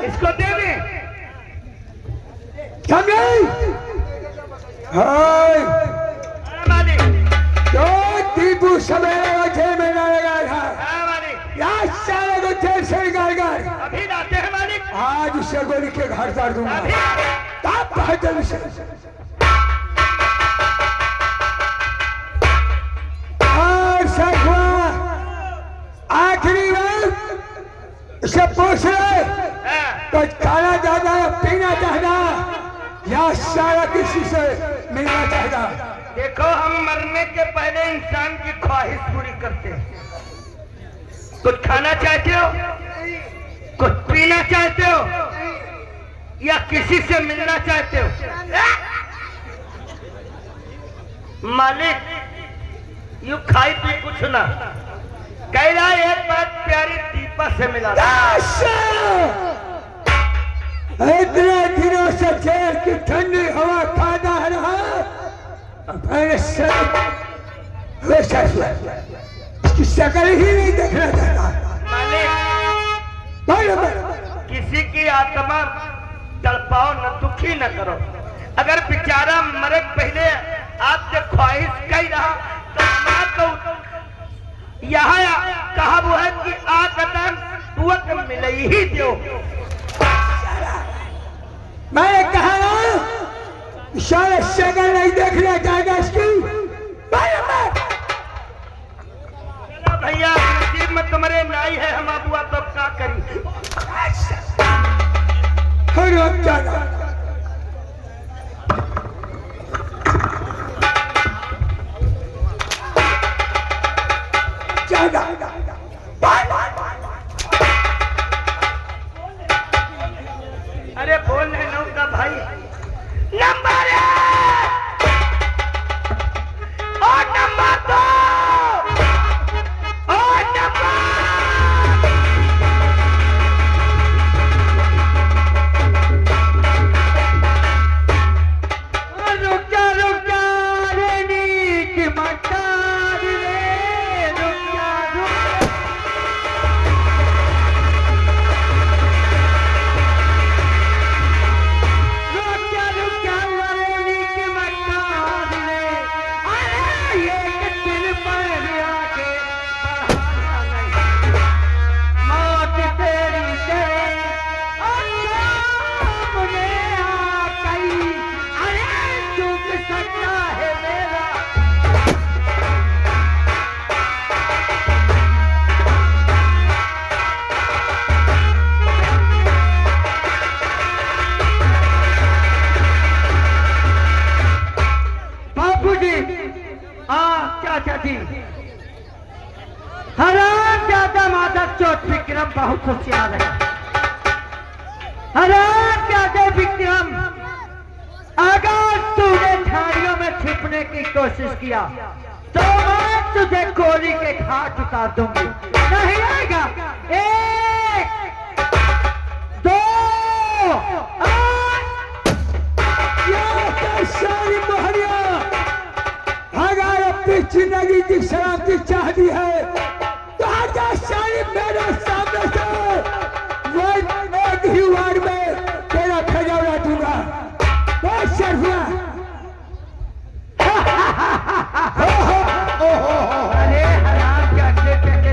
इसको दे दे। समझे? हाय मालिक। तो दीपू सवेरे जेल में ना लगा था। हाँ मालिक। यार सारे को जेल से निकाल कर अभी लाते हैं मालिक। आज उसे गोली के घर उतार दूंगा। तब पहले से और सखुआ आखिरी बार इसे पूछ रहे तो खाना चाहता है, पीना चाहता या सारा किसी से मिलना चाहता। देखो हम मरने के पहले इंसान की ख्वाहिश पूरी करते हैं। कुछ खाना चाहते हो, कुछ पीना चाहते हो या किसी से मिलना चाहते हो? मालिक यू खाई पी कुछ ना कह रहा है। एक बात प्यारी दीपा से मिला। इतने दिनों से जेल की ठंडी हवा खाता रहा, इसकी शक्ल ही नहीं देखना चाहता। मालिक किसी की आत्मा तड़पाओ न, दुखी न करो। अगर बेचारा मरे पहले आपसे ख्वाहिश कही रहा तो माँ को यहाँ कहा वो है कि आकदम तुअक मिले ही दो। मैंने कहा ना सारे शक्ल नहीं देखना चाहता इसकी। भैया नसीब में तुम्हारे नाई है, हम अबुआ तो क्या करी। अरे बोल रहे नो का भाई नंबर और नंबर 2 और नंबर रुक जा रे नीच मटार रे रुक जा हराम ज्यादा मादक चोट विक्रम बहुत होशियार है। हराम ज्यादा विक्रम अगर तूने झाड़ियों में छिपने की कोशिश किया तो मैं तुझे गोली के घाट उतार दूंगी। नहीं आएगा। 1 2 सारी मोहरिया अगर अपनी जिंदगी की शराबी चाहती है तो आजा सारी मेरे सामने से वो एक ही वार में तेरा खजाना दूंगा। बहुत शर्मा। अरे हराम के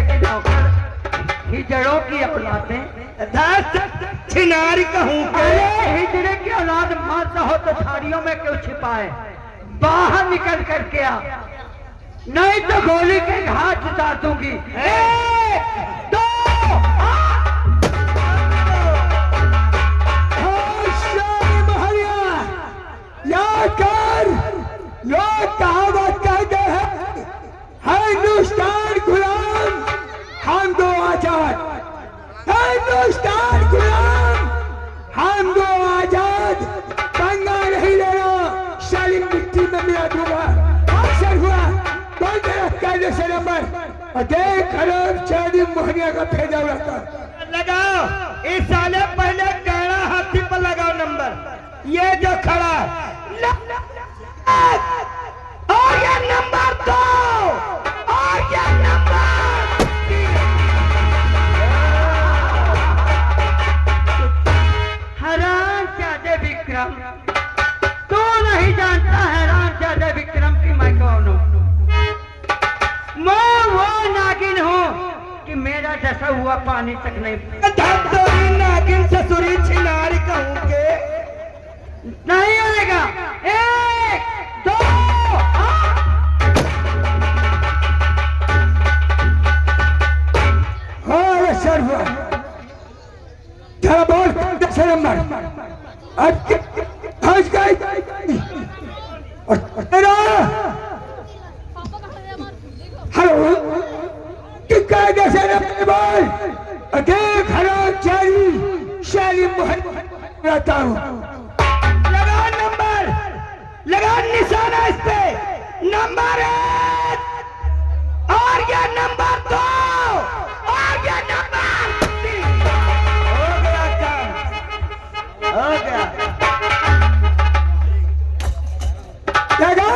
की नौकर हिजड़ों की अपनाते छिनारी कहूँ। अरे हिजड़े की औलाद मारता हो तो झाड़ियों में क्यों छिपाए? बाहर निकल करके आ, नहीं तो गोली के घाट उतार दूंगी। 1 2 याद कर, लोग कहावत कहते हैं हिंदुस्तान गुलाम हम दो आजाद। हिंदुस्तान गुलाम हम दो आजाद। पंगा नहीं लेना, सारी मिट्टी में मिला दूंगा। अवसर हुआ कौन तेरा कायदे से नंबर और देख खराब चांदी मोहनिया का भेजा रहता। लगाओ इस साले पहले गहरा हाथी पर लगाओ नंबर। ये जो खड़ा और ये नंबर 2 और ये नंबर 3। गया जैसा हुआ पानी तक नहीं। धत्तोरी नागिन ससुरी छिनारी कहूँ के नहीं आएगा। एक दो हाँ सर हुआ जरा बोल दस नंबर अब हंस गई और तेरा हेलो किसका दस नंबर बोल देख हराम चारी शाली मोहन रहता हूँ लगा नंबर, लगा निशाना इस पे। नंबर 1 और ये नंबर 2 और ये नंबर 3। हो गया काम, हो गया। लगा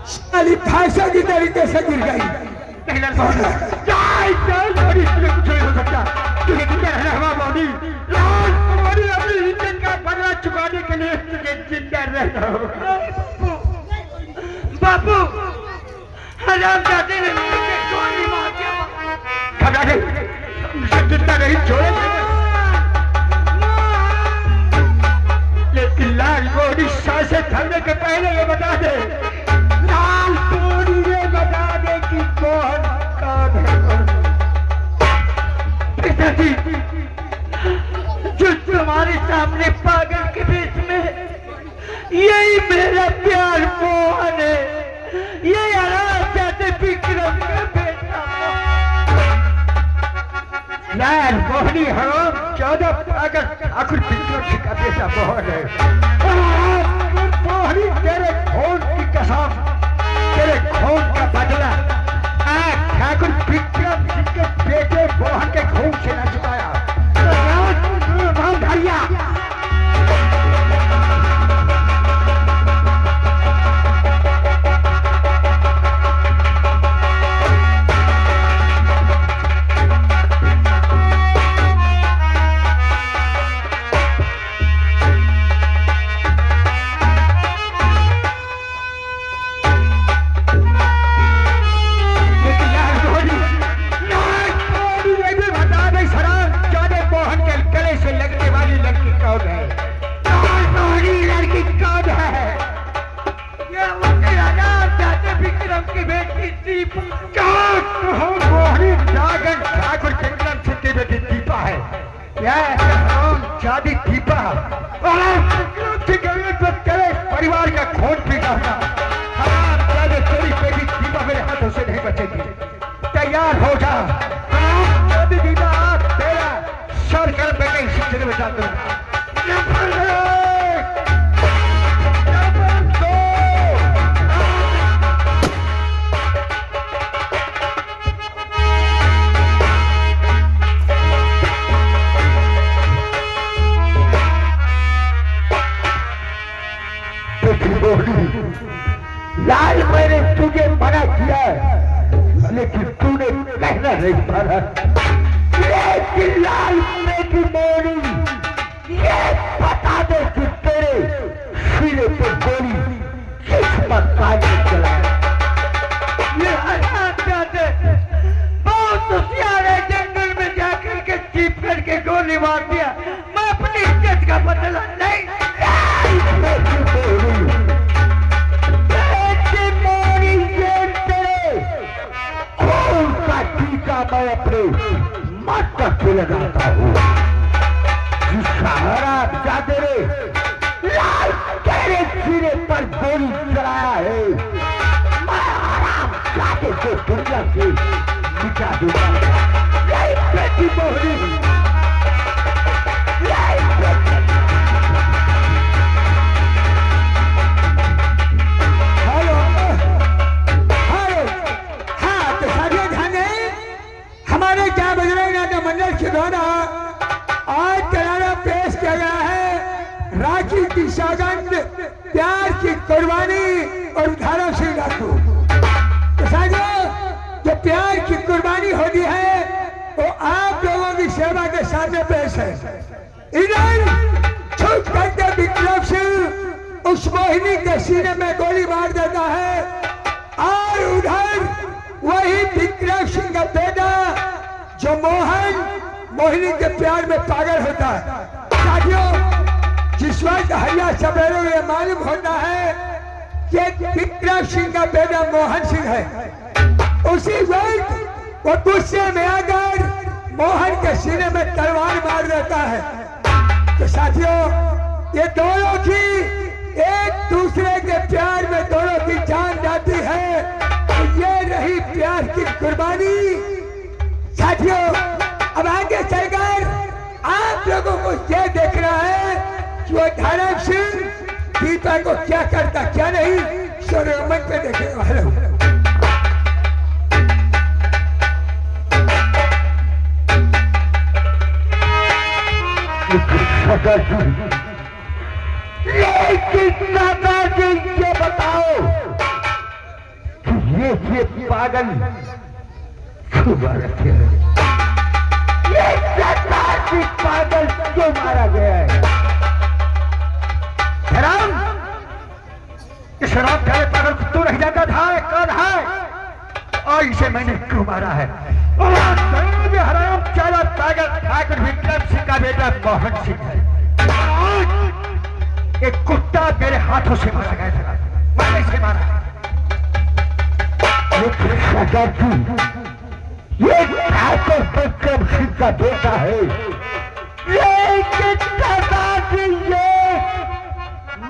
शाली फांसा की तरीके से गिर गई। पहले चाय चाय बड़ी इसलिए कुछ नहीं हो सकता क्योंकि जिंदा रहना हमारा बॉडी लाल हमारी अपनी इंजन का बदला चुकाने के लिए तुझे जिंदा रहना होगा। बापू हराम जाते ने मुझे गोली मार दिया। घबरा नहीं, जिंदा नहीं छोड़ेंगे। लेकिन लाल बॉडी सांसें थमने के पहले ये बता दे, लाल बॉडी ये बता दे कि कौन कौन है। पिताजी जो तुम्हारे सामने पागल के बीच में यही मेरा प्यार मोहन है, ये आराम जाते विक्रम का बेटा। लाल बॉडी हराम 14 अगस्त आखिर विक्रम का बेटा मोहन है। बॉडी तेरे खून की कसम, तेरे खून का बदला ठाकुर विक्रम सिंह के बेटे मोहन के खून से न चुकाया। धैर्य शादी दीपा परिवार का खून पीता तेरी बेटी दीपा मेरे हाथों से नहीं बचेगी। तैयार हो जा दीपा, तेरा सर कर बेटे इसी में जा दूंगा। लाल मैंने तुझे मना किया लेकिन तूने कहना नहीं माना। लेकिन लाल मेरी मोरी ये बता दे कि तेरे सिरे पे गोली किस मकान में चलाया। ये हराम जाते बहुत होशियार है, जंगल में जाकर के चीप करके गोली मार दिया। मैं अपनी इज्जत का बदला नहीं। मैं अपने माता पे लगाता हूँ। जाते रे लाल तेरे सिरे पर गोली चलाया है, मैं आराम जाते को दुनिया से मिटा दूंगा। बेटी मोहनी मंडल के द्वारा आज करारा पेश किया गया है राखी की सौगंध, प्यार की कुर्बानी और उधारों से राखो। तो साथियों, जो प्यार की कुर्बानी होती है वो आप लोगों की सेवा के सामने पेश है। इधर छुप करके विक्रम सिंह उस मोहिनी के सीने में गोली मार देता है और उधर वही विक्रम सिंह का बेटा तो मोहन मोहिनी के प्यार में पागल होता है। साथियों, जिस वक्त हरिया सवेरे ये मालूम होता है कि विक्रम सिंह का बेटा मोहन सिंह है, उसी वक्त वो गुस्से में आकर मोहन के सीने में तलवार मार देता है। तो साथियों, ये दोनों की एक दूसरे के प्यार में दोनों की जान जाती है। तो ये रही प्यार की कुर्बानी। साथियों, अब आगे चलकर आप लोगों को यह देखना है कि वो धर्म सिंह दीपा को क्या करता क्या नहीं, सूर्यमन पे देखने वाले हो। लेकिन दादाजी ये बताओ कि ये पागल क्यों मारा गया है? ये दादाजी पागल क्यों मारा गया है? राम, इस राम प्यारे पागल को तू नहीं जानता था कौन है और इसे मैंने क्यों मारा है? हराम चला पागल ठाकुर विक्रम सिंह का बेटा मोहन सिंह है। एक कुत्ता मेरे हाथों से मारा गया था, मैंने इसे मारा। ये ठाकुर विक्रम सिंह का बेटा है, लेकिन दादाजी ये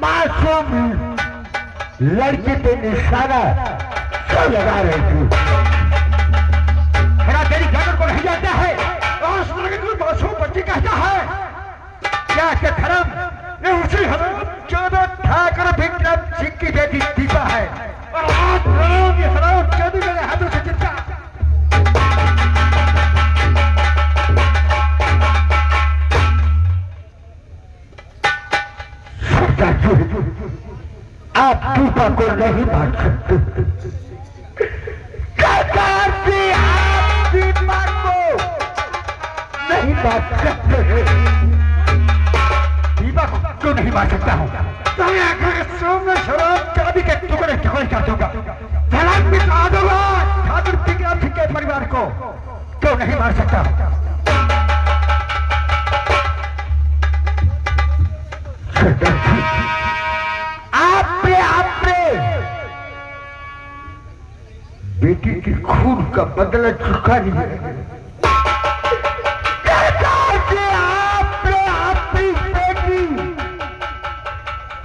मासूम लड़की पे निशाना क्यों लगा रहे थे? तेरी गर्दन को नहीं जाता है और उस लड़के को मासूम बच्ची कहता है क्या के धर्म? ये उसी हराम चौदह ठाकुर विक्रम सिंह की बेटी दीपा है और आज ये हराम चौधरी मेरे हाथों से चिपका। आप दीपा को नहीं मार सकते। सरकार से आप दीपा को नहीं मार सकते। दीपा को क्यों नहीं मार सकता हूँ? सामने शराब चाबी के टुकड़े टुकड़े कर दूंगा, धड़क मिटा दूंगा ठाकुर विक्रम सिंह के परिवार को। क्यों नहीं मार सकता? आपने बेटी की खून का बदला चुका लिया है। आपने अपनी बेटी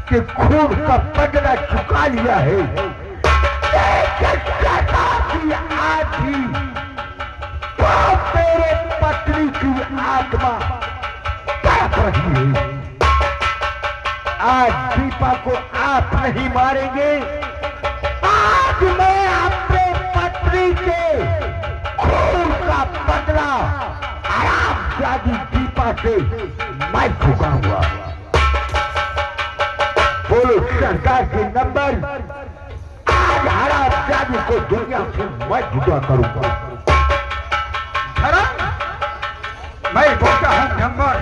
के खून का बदला चुका लिया है। आज भी मेरे पत्नी की आत्मा तड़प रही है। आज दीपा को आप नहीं मारेंगे। आज मैं अपने पत्नी के खून का बदला आरामजादी दीपा से मैं चुकाऊंगा। बोलो सरकार के नंबर, आज आरामजादी को दुनिया से मैं जुदा करूंगा। मैं बोलता हूँ नंबर,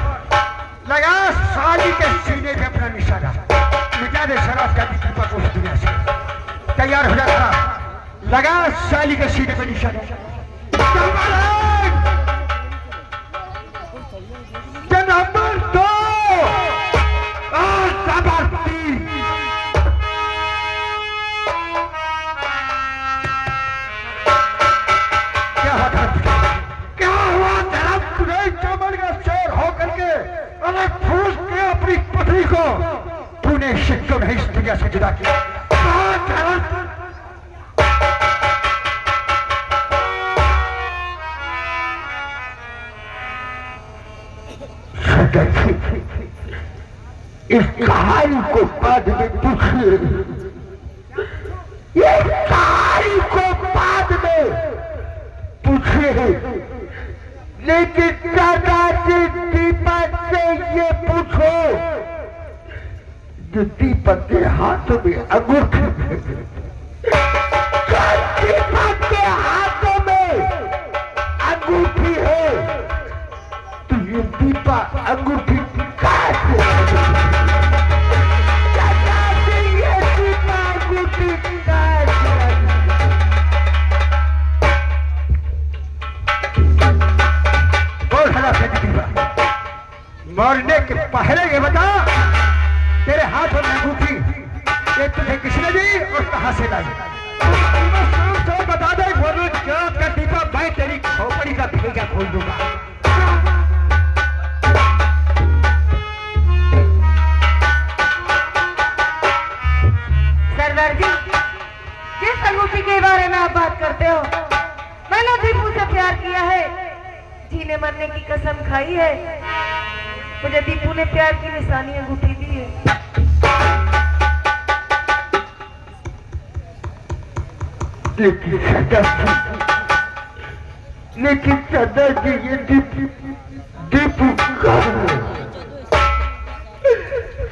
लगा साली के सीने पे अपना निशाना, मिटा दे शराब का दीपा को उस दुनिया से। तैयार हो जाता, लगा साली के सीने पे निशाना। नंबर 2 और नंबर 3। क्या हुआ धर्म? क्या हुआ धर्म? तुम्हें चमन का शेर हो करके अलग फूस के अपनी पत्नी को तूने शिक्को नहीं इस दुनिया से जुदा किया। इस कहानी को बाद में पूछिए। ये कहानी को बाद में पूछिए, लेकिन दादाजी दीपक से ये पूछो जो दीपक के हाथों में अंगूठी है। दीपक के हाथों में अंगूठी है तो ये दीपा अंगूठी मरने के पहले ये बता, तेरे हाथ में अंगूठी ये तुझे किसने दी और कहां से लाई? तो बता दे, बोलो जात का दीपा, मैं तेरी खोपड़ी का भेजा खोल दूंगा। सरदार जी, जिस अंगूठी के बारे में आप बात करते हो, मैंने दीपू से प्यार किया है, जीने मरने की कसम खाई है। मुझे दीपू ने प्यार की निशानी अंगूठी दी है। लेकिन सरदार जी, ये दीपू कहाँ है?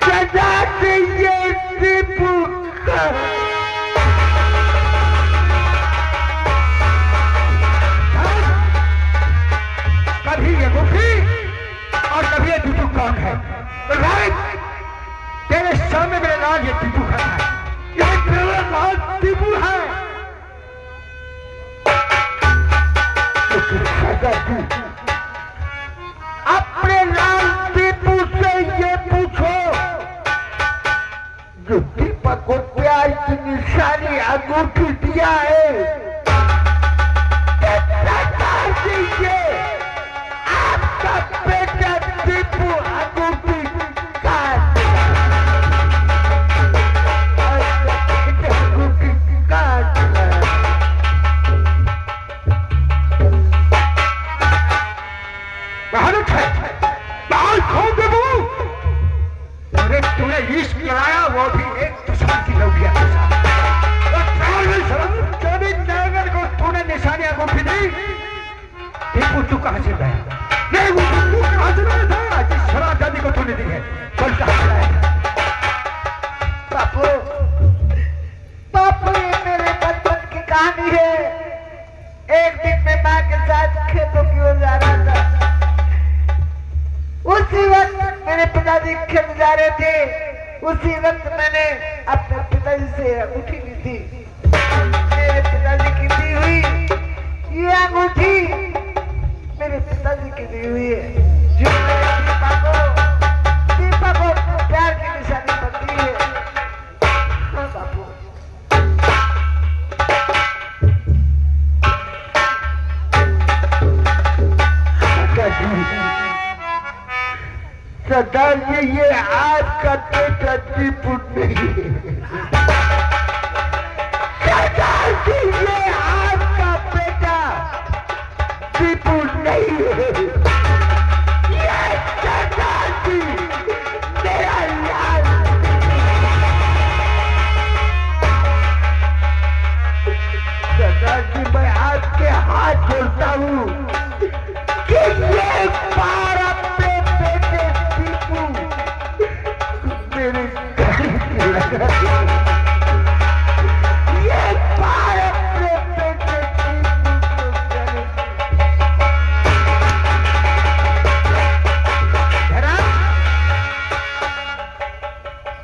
सरदार जी, ये दीपू कहाँ है? कभी ये मुखी और कभी ये दीपू कौन है? राइट, तेरे सामने मेरे लाल ये दीपू खड़ा है, ये मेरा लाल दीपू है। अपने लाल दीपू से ये पूछो, जो दीपक को प्यार की निशानी अंगूठी दिया है, दीजिए आपका बेटा दीपू अंगूठी काट अंगूठी काट बाहर खोल दे वो। अरे तूने इश्क कराया, वो भी एक दुश्मन की लौकिया के साथ। और प्यार में शर्म, चौबीस नवंबर को तूने निशानी अंगूठी दी। दीपू तू कहां से गया? नहीं, वो तू कहां से गया था जिस शराबजादी को तूने दी है? कल कहां से आया? बापू, बापू, ये मेरे बचपन की कहानी है। एक दिन मैं माँ के साथ खेतों की ओर जा रहा था। उसी वक्त मेरे पिताजी खेत जा रहे थे। उसी वक्त मैंने अपने पिताजी से अंगूठी ली थी। मेरे पिताजी की दी हुई ये अंगूठी मेरे पिताजी की दी हुई है, जो मैंने दीपा को प्यार की निशानी पर दी है। हाँ बापू। सरदार जी, ये आपका बेटा दीपू नहीं है। सरदार जी, ये आपका बेटा दीपू नहीं है। ये सरदार जी मेरा लाल। सरदार जी, मैं आपके हाथ जोड़ता हूँ कि ये बार अपने बेटे दीपू मेरे गले से लगा दो। ये बार अपने बेटे दीपू को गले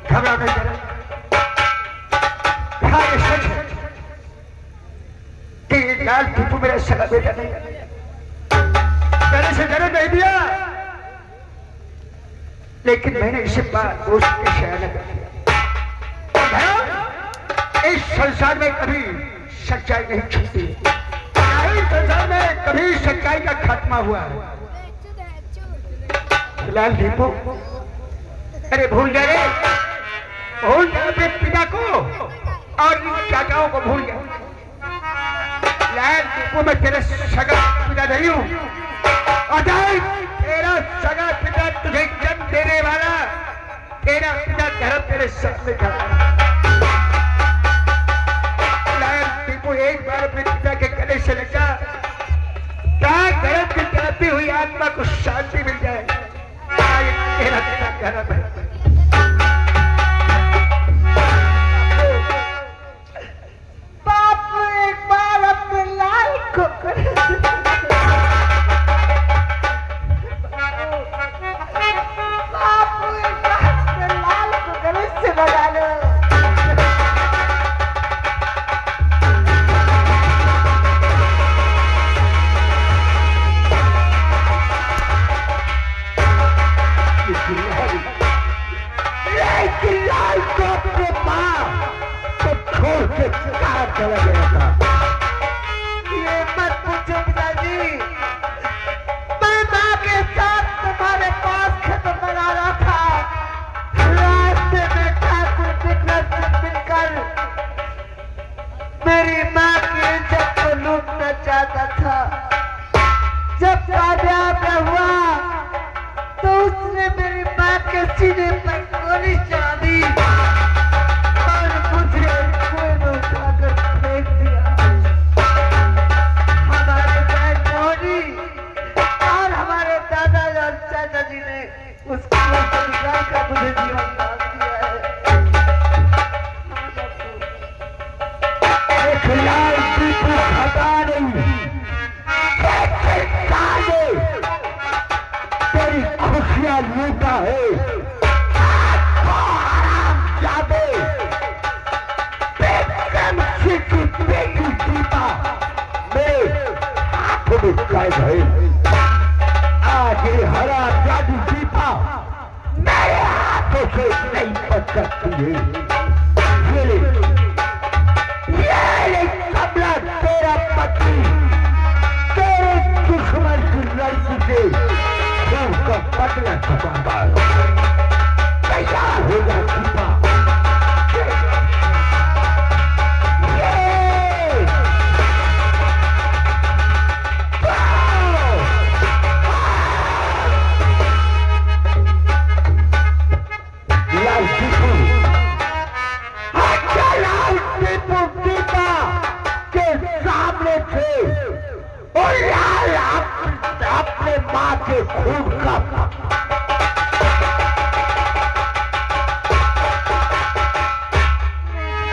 घबरा नहीं जरा। कहा ये सच है कि ये लाल दीपू मेरा सगा बेटा नहीं है? मैंने इसे जन्म नहीं दिया, लेकिन मैंने इसे दोस्त के शयाना कर दिया। इस संसार में कभी सच्चाई नहीं छुपती, इस संसार में कभी सच्चाई का खात्मा हुआ है। लाल दीपू, अरे भूल जा रे, भूल जा अपने पिता को और इन चाचाओं को भूल जा। लाल दीपू, मैं तेरे सगा पिता नहीं हूं। अजय, तेरा सगा पिता तुझे जन्म देने वाला तेरा पिता धर्म तेरे सामने खड़ा है। लाल दीपू, एक बार अपने पिता के गले से लगा, धर्म की तड़पती हुई आत्मा को शांति मिल जाए। तेरा पिता धर्म है। बापू, एक बार अपने लाल को होना चाहता था। जब कामयाब हुआ तो उसने मेरी माँ के सीने पर गोली चला दी और मुझे कुएं में उठाकर फेंक दिया। हमारे बहन मोहनी और हमारे दादा और चाचा जी ने उस कुएं से निकाल कर मुझे जीवन दान दिया है। एक लाल दीपू खता नहीं, तेरी खुशियां लूटा है। जादे बेगम सिंह की बेटी दीपा मेरे हाथों में कैद है। आज ये हरा जादू दीपा मेरे हाथों से नहीं बच सकती है। ये कमला तेरा पति तेरे दुश्मन की लड़की से उसका बदला चुकाता है। तैयार हो जा दीपा। अपने माँ के खून का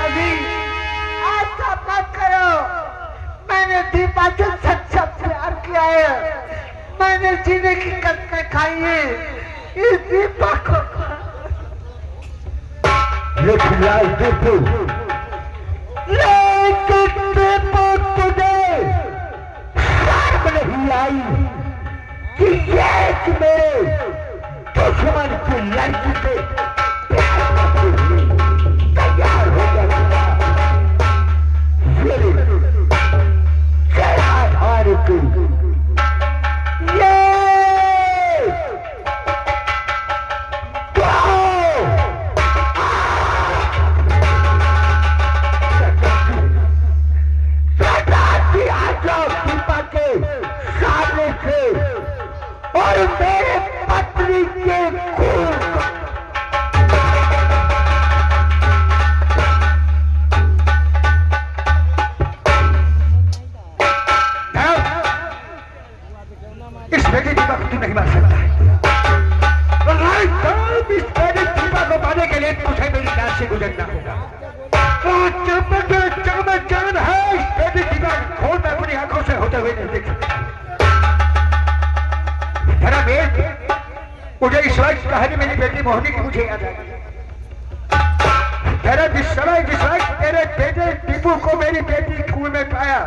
अभी ऐसा मत करो। मैंने दीपा से सच्चा प्यार किया है। मैंने जीने की कसमें खाई है। इस दीपा को लेकिन लाल दीपू तुझे शर्म नहीं आई कि एक मेरे दुश्मन की लड़की से प्यार करते हुए तैयार हो गया। और मेरे पत्नी के खून इस बेटी दीपा को तू नहीं मार सकता है। इस बेटी दीपा को पाने के लिए तुझे मेरी जान से गुजरना होगा। चमन है इस बेटी दीपा का खून मैं अपनी आंखों से होते हुए नहीं देख सकता। मुझे इस वक्त कहानी मेरी बेटी मोहनी की मुझे याद आई। तेरा जिस वक्त तेरे बेटे दीपू को मेरी बेटी खून में पाया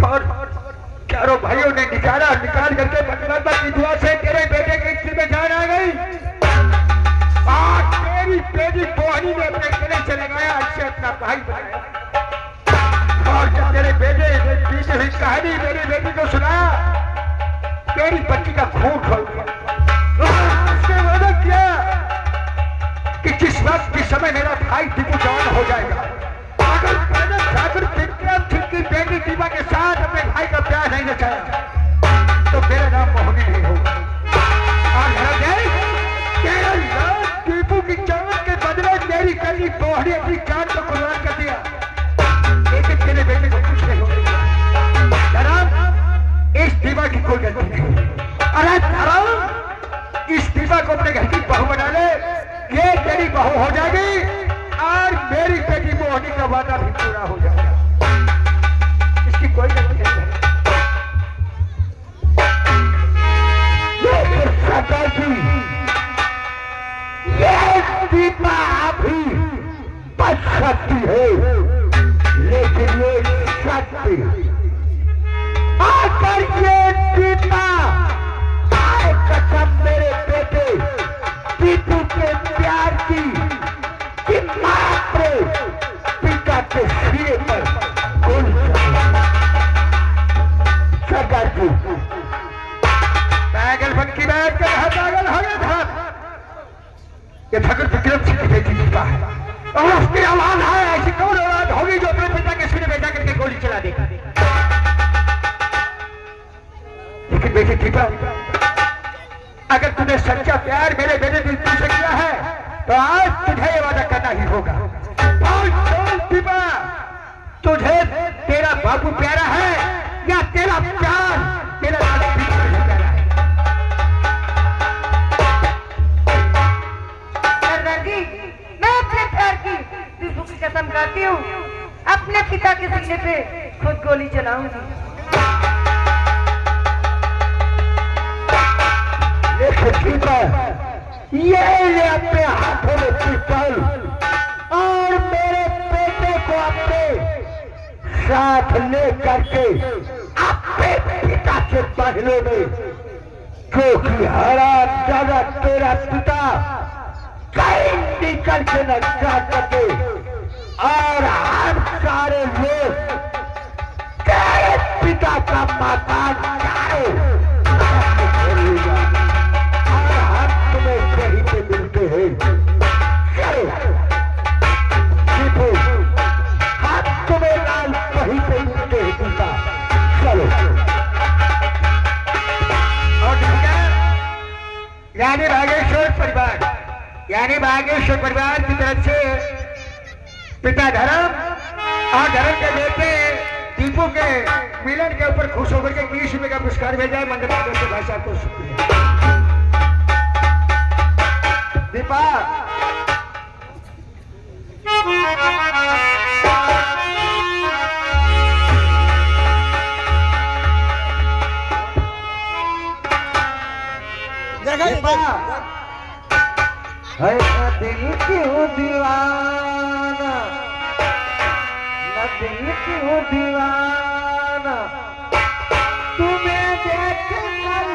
और चारों भाइयों ने निकाल करके परमात्मा की दुआ से तेरे बेटे के हिस्से में जान आ गई। आज तेरी बेटी मोहनी ने अपने गले से लगाया, इससे अपना भाई बनाया। और जब तेरे बेटे ने पीछे हुई कहानी मेरी बेटी को सुनाया, मेरी बच्ची का खून खोल गया। उसने वादा किया कि जिस वक्त जिस समय मेरा भाई दीपू जवान हो जाएगा, अगर मैंने जाकर विक्रम सिंह की बेटी दीपा के साथ अपने भाई का प्यार नहीं रचाया तो मेरा नाम मोहनी नहीं होगा। और दीपू की जान के बदले मेरी कली मोहनी अपनी जान को कुर्बान कर दिया, लेकिन तेरे बेटे को कुछ नहीं होगा। इस दीपा की कोई गलती नहीं। अरे धर्म इस दीपा को अपने घर की बहू बना ले, ये तेरी बहू हो जाएगी और मेरी बेटी मोहनी का वादा भी पूरा हो जाएगा। इसकी कोई गलती नहीं है। ये दीपा अभी बच सकती है, लेकिन ये शक्ति आकर ये दीपा आए कसम मेरे बेटे दीपू के प्यार की कि मात्र पिता के सिरे पर गोली सरकार जी पागलपन की बात कर रहा, पागल हो गया था। ये ठाकुर विक्रम सिंह की बेटी दीपा है और उसकी औलाद है। ऐसी कौन औलाद होगी जो अपने पिता के सिरे में जाकर के गोली चला देगा? लेकिन बेटी दीपा, अगर तूने सच्चा प्यार मेरे बेटे दीपू से किया है तो आज तुझे ये वादा करना ही होगा। बोल दीपा, तुझे तेरा बाबू प्यारा है या तेरा प्यार तेरा दादा दीपू से प्यारा है? दादाजी, मैं अपने प्यार की दीपू की कसम खाती हूँ, अपने पिता के सीने पे खुद गोली चलाऊंगी। दीपा, ये ले अपने हाथों में पिस्तौल और मेरे बेटे को अपने साथ ले करके अपने पिता के पहले में, क्योंकि हराम ज्यादा तेरा पिता कहीं निकल के न जा सके और हम सारे लोग तेरे पिता का मकान जाए और हम तुम्हें कहीं पे मिलते हैं। चलो दीपू, हम तुम्हें लाल कहीं पे मिलते हैं पिता, चलो। और यानी भागेश्वर परिवार की तरफ से पिता धर्म और धर्म के बेटे दीपू के मिलन के ऊपर खुश होकर के 20 रुपए का पुरस्कार भेजा है मंडल से। भाई साहब को शुक्रिया। दीपा, है न दिल क्यों दीवाना, न दिल क्यों दीवाना, तुम्हें देख कर